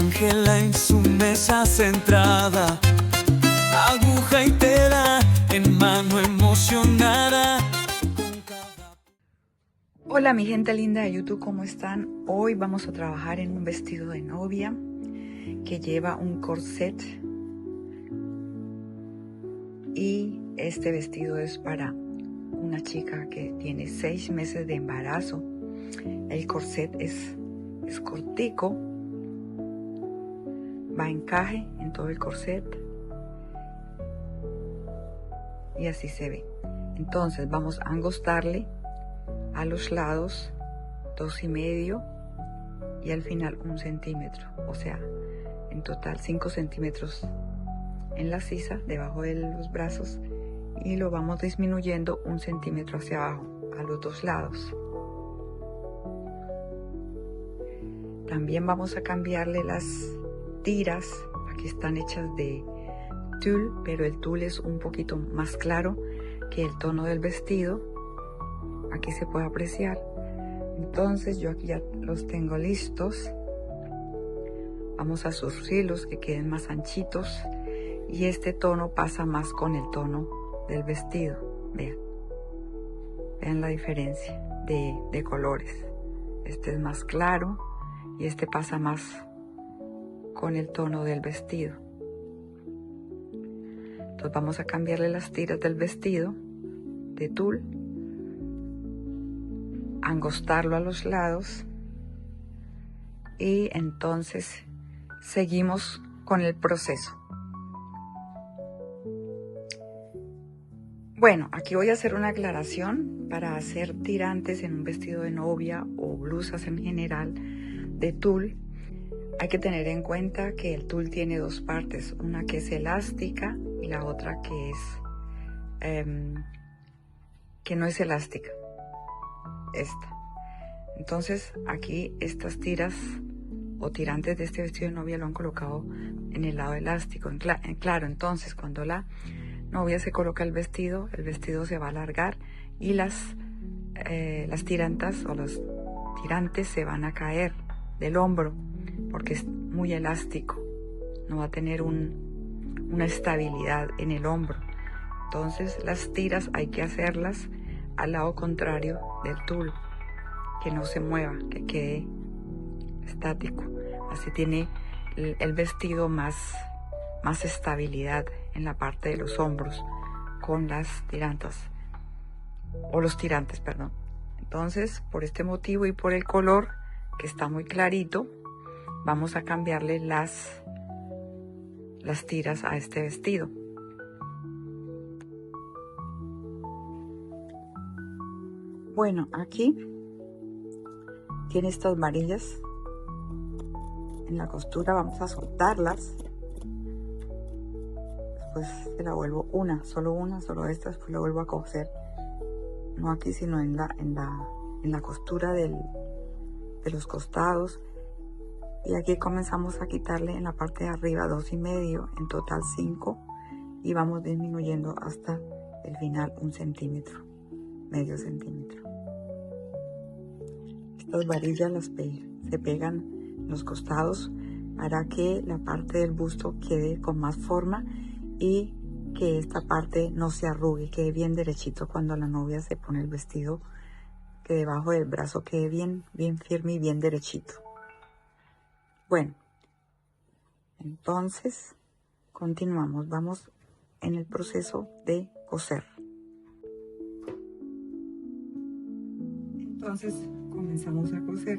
Ángela en su mesa centrada, aguja y tela en mano emocionada. Hola mi gente linda de YouTube, ¿cómo están? Hoy vamos a trabajar en un vestido de novia que lleva un corset, y este vestido es para una chica que tiene 6 meses de embarazo. El corset es cortico, va a encaje en todo el corset y así se ve. Entonces vamos a angostarle a los lados 2,5 y al final 1 centímetro, o sea, en total 5 centímetros en la sisa debajo de los brazos, y lo vamos disminuyendo 1 centímetro hacia abajo a los 2 lados. También vamos a cambiarle las tiras. Aquí están hechas de tul, pero el tul es un poquito más claro que el tono del vestido. Aquí se puede apreciar. Entonces yo aquí ya los tengo listos. Vamos a surcirlos que queden más anchitos, y este tono pasa más con el tono del vestido. Vean la diferencia de colores. Este es más claro y este pasa más con el tono del vestido. Entonces vamos a cambiarle las tiras del vestido de tul, angostarlo a los lados, y entonces seguimos con el proceso. Bueno, aquí voy a hacer una aclaración. Para hacer tirantes en un vestido de novia o blusas en general de tul, hay que tener en cuenta que el tul tiene 2 partes, una que es elástica y la otra que es que no es elástica, esta. Entonces aquí estas tiras o tirantes de este vestido de novia lo han colocado en el lado elástico. Claro, entonces cuando la novia se coloca el vestido se va a alargar y las tirantas o los tirantes se van a caer del hombro porque es muy elástico, no va a tener una estabilidad en el hombro. Entonces las tiras hay que hacerlas al lado contrario del tul, que no se mueva, que quede estático. Así tiene el vestido más estabilidad en la parte de los hombros con las tirantas o los tirantes, perdón. Entonces, por este motivo y por el color que está muy clarito, vamos a cambiarle las tiras a este vestido. Bueno, aquí tiene estas varillas en la costura, vamos a soltarlas. Después se la vuelvo solo esta, después la vuelvo a coser, no aquí sino en la costura de los costados, y aquí comenzamos a quitarle en la parte de arriba 2,5, en total 5, y vamos disminuyendo hasta el final 1 centímetro, medio centímetro. Estas varillas se pegan en los costados para que la parte del busto quede con más forma y que esta parte no se arrugue, quede bien derechito cuando la novia se pone el vestido, que debajo del brazo quede bien firme y bien derechito. Bueno, entonces continuamos, vamos en el proceso de coser. Entonces comenzamos a coser.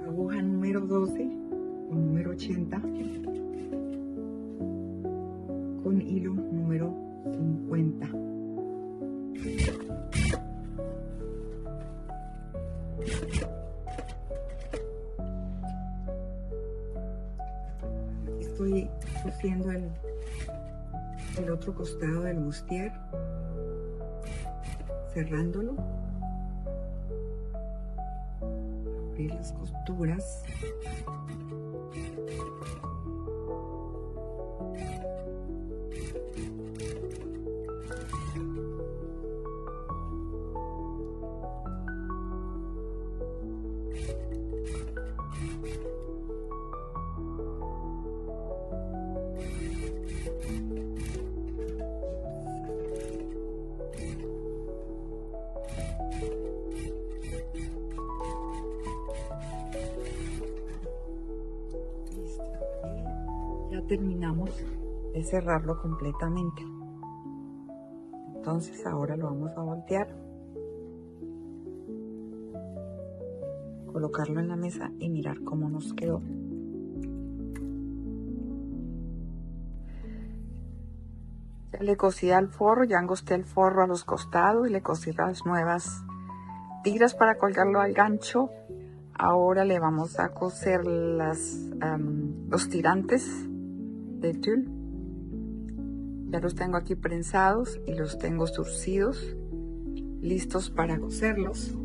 Aguja número 12 o número 80 con hilo número 50. Estoy cosiendo el otro costado del bustier, cerrándolo, abrir las costuras. terminamos de cerrarlo completamente. Entonces ahora lo vamos a voltear, colocarlo en la mesa y mirar cómo nos quedó. Ya le cosí al forro, ya angosté el forro a los costados y le cosí las nuevas tiras para colgarlo al gancho. Ahora le vamos a coser los tirantes de tul. Ya los tengo aquí prensados y los tengo surcidos, listos para coserlos.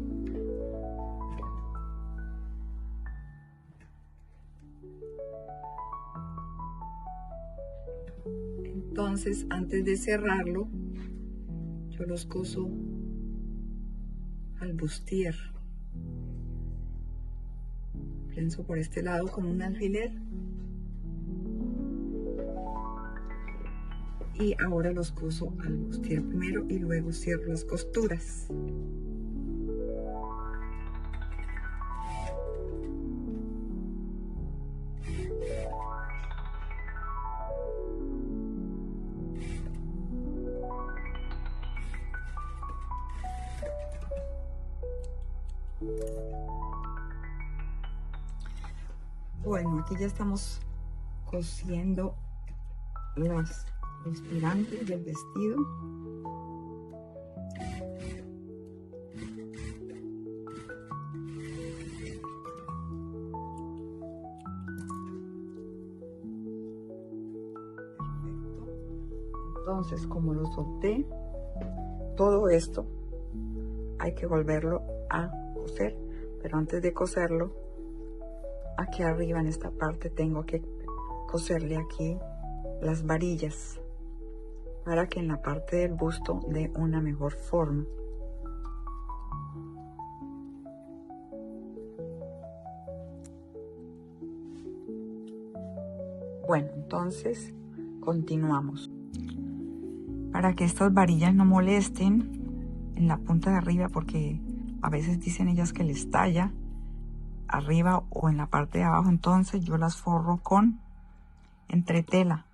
Entonces, antes de cerrarlo, yo los coso al bustier. Prenso por este lado con un alfiler. Y ahora los coso al bustier primero y luego cierro las costuras. Bueno, aquí ya estamos cosiendo los tirantes del vestido. Perfecto. Entonces, como lo solté, todo esto hay que volverlo a coser, pero antes de coserlo, aquí arriba en esta parte tengo que coserle aquí las varillas para que en la parte del busto dé una mejor forma. Bueno, entonces continuamos. Para que estas varillas no molesten en la punta de arriba, porque a veces dicen ellas que les talla arriba o en la parte de abajo, entonces yo las forro con entretela.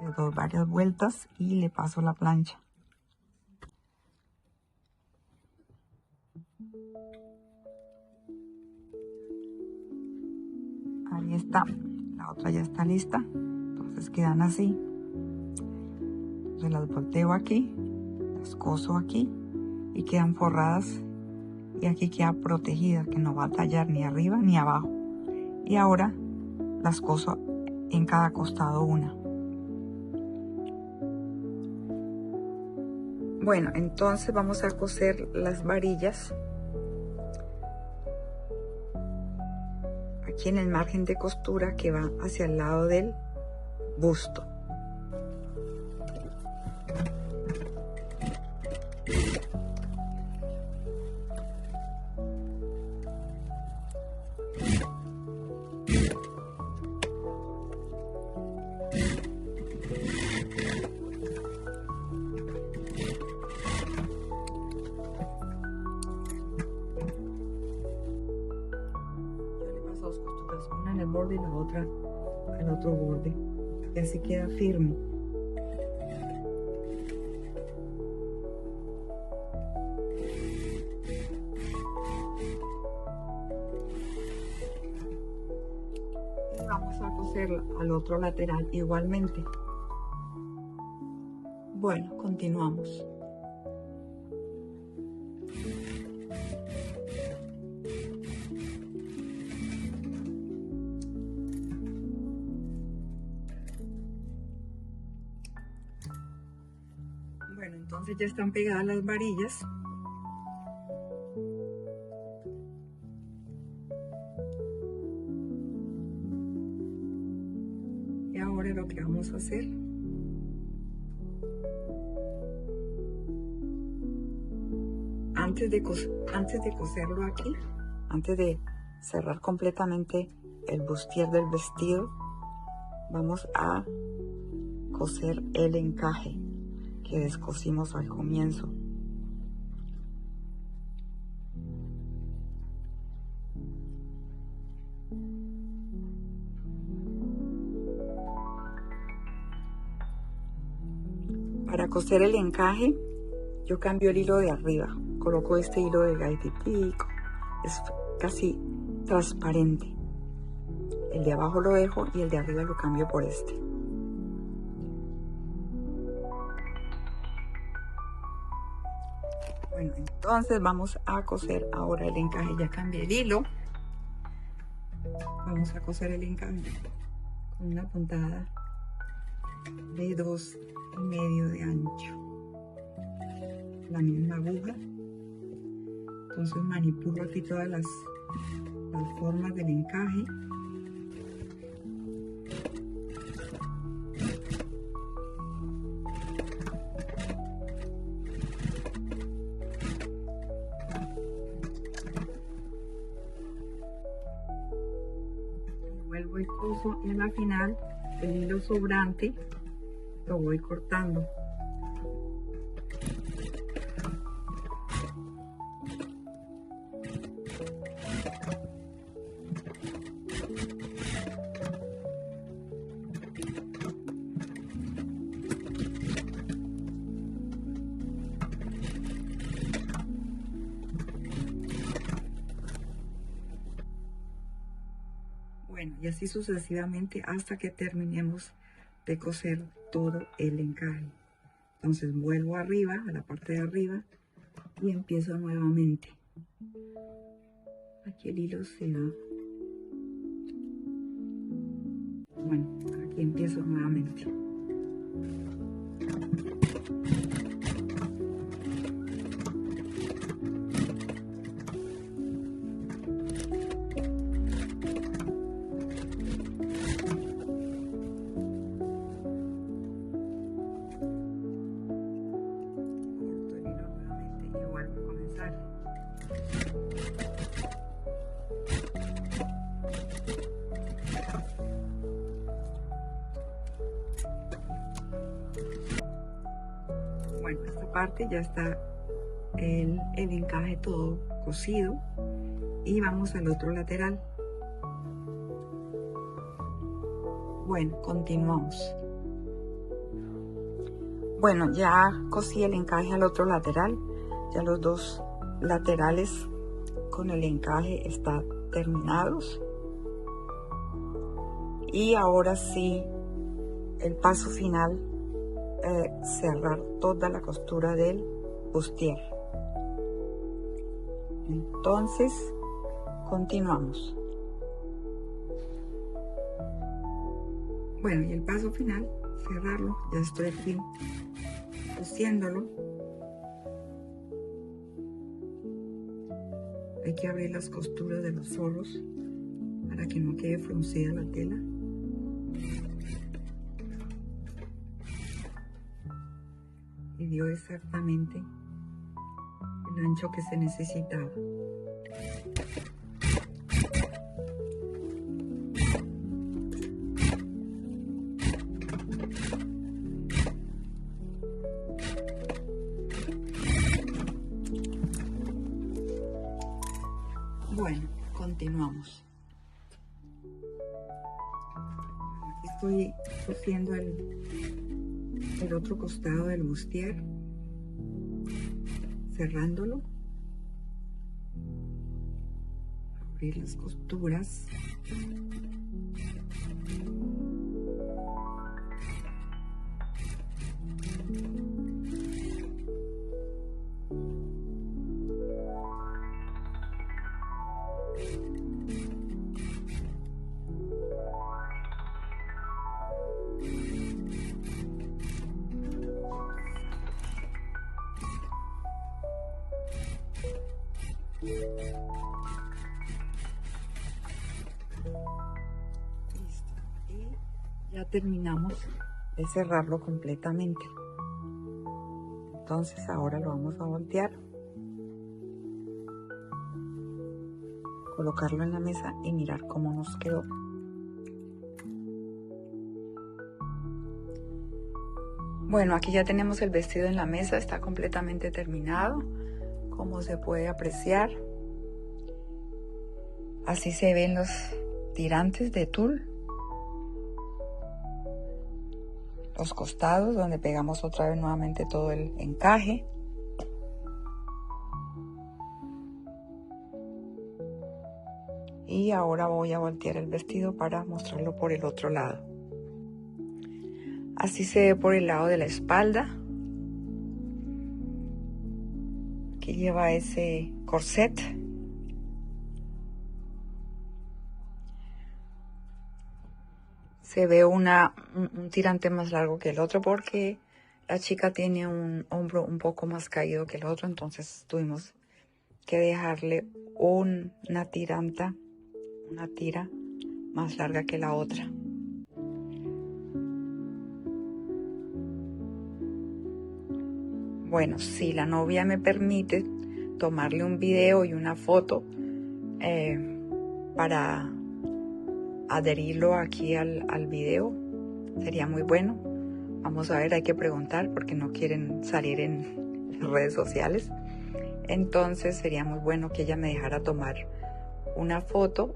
Le doy varias vueltas y le paso la plancha. Ahí está, la otra ya está lista, entonces quedan así. Entonces las volteo aquí, las coso aquí y quedan forradas, y aquí queda protegida, que no va a tallar ni arriba ni abajo. Y ahora las coso en cada costado una. Bueno, entonces vamos a coser las varillas aquí en el margen de costura que va hacia el lado del busto. Dos costuras, una en el borde y la otra al otro borde, y así queda firme. Y vamos a coser al otro lateral igualmente. Bueno, continuamos. Bueno, entonces ya están pegadas las varillas. Y ahora lo que vamos a hacer, antes de coserlo aquí, antes de cerrar completamente el bustier del vestido, vamos a coser el encaje que descosimos al comienzo. Para coser el encaje, yo cambio el hilo de arriba. Coloco este hilo de gaititico. Es casi transparente. El de abajo lo dejo y el de arriba lo cambio por este. Bueno, entonces vamos a coser ahora el encaje. Ya cambié el hilo. Vamos a coser el encaje con una puntada de 2,5 de ancho. La misma aguja. Entonces manipulo aquí todas las formas del encaje. Vuelvo y coso y en la final el hilo sobrante lo voy cortando. Bueno, y así sucesivamente hasta que terminemos de coser todo el encaje. Entonces vuelvo arriba, a la parte de arriba, y empiezo nuevamente. Aquí el hilo se va. Bueno, aquí empiezo nuevamente. Bueno, esta parte ya está el encaje todo cosido y vamos al otro lateral. Bueno, continuamos. Bueno, ya cosí el encaje al otro lateral. Ya los dos laterales con el encaje están terminados. Y ahora sí, el paso final, cerrar toda la costura del bustier. Entonces, continuamos. Bueno, y el paso final, cerrarlo. Ya estoy aquí cosiéndolo. Hay que abrir las costuras de los forros para que no quede fruncida la tela. Y dio exactamente el ancho que se necesitaba. Bueno, continuamos. Aquí estoy cosiendo el otro costado del bustier, cerrándolo, abrir las costuras. Listo. Y ya terminamos de cerrarlo completamente. Entonces ahora lo vamos a voltear, colocarlo en la mesa y mirar cómo nos quedó. Bueno, aquí ya tenemos el vestido en la mesa, está completamente terminado, como se puede apreciar. Así se ven los tirantes de tul. los costados, donde pegamos otra vez nuevamente todo el encaje. Y ahora voy a voltear el vestido para mostrarlo por el otro lado. Así se ve por el lado de la espalda, que lleva ese corset. Se ve un tirante más largo que el otro porque la chica tiene un hombro un poco más caído que el otro, entonces tuvimos que dejarle una tira más larga que la otra. Bueno, si la novia me permite tomarle un video y una foto para adherirlo aquí al video, sería muy bueno. Vamos a ver, hay que preguntar porque no quieren salir en redes sociales. Entonces sería muy bueno que ella me dejara tomar una foto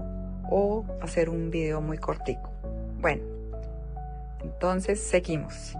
o hacer un video muy cortico. Bueno, entonces seguimos.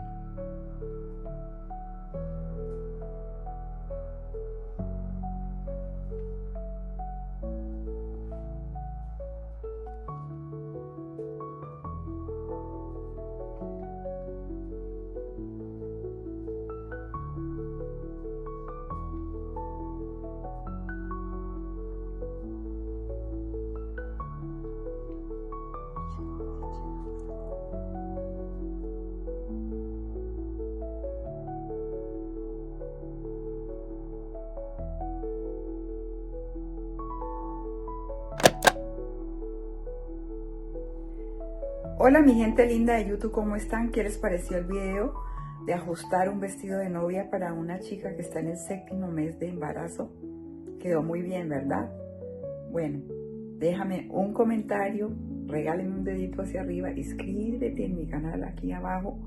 Hola mi gente linda de YouTube, ¿cómo están? ¿Qué les pareció el video de ajustar un vestido de novia para una chica que está en el 7º mes de embarazo? Quedó muy bien, ¿verdad? Bueno, déjame un comentario, regálame un dedito hacia arriba, inscríbete en mi canal aquí abajo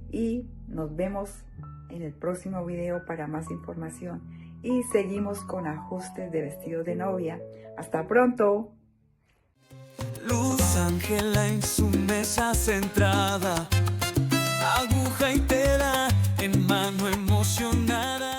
y nos vemos en el próximo video para más información. Y seguimos con ajustes de vestido de novia. ¡Hasta pronto! Luz Ángela en su mesa centrada, aguja y tela en mano emocionada.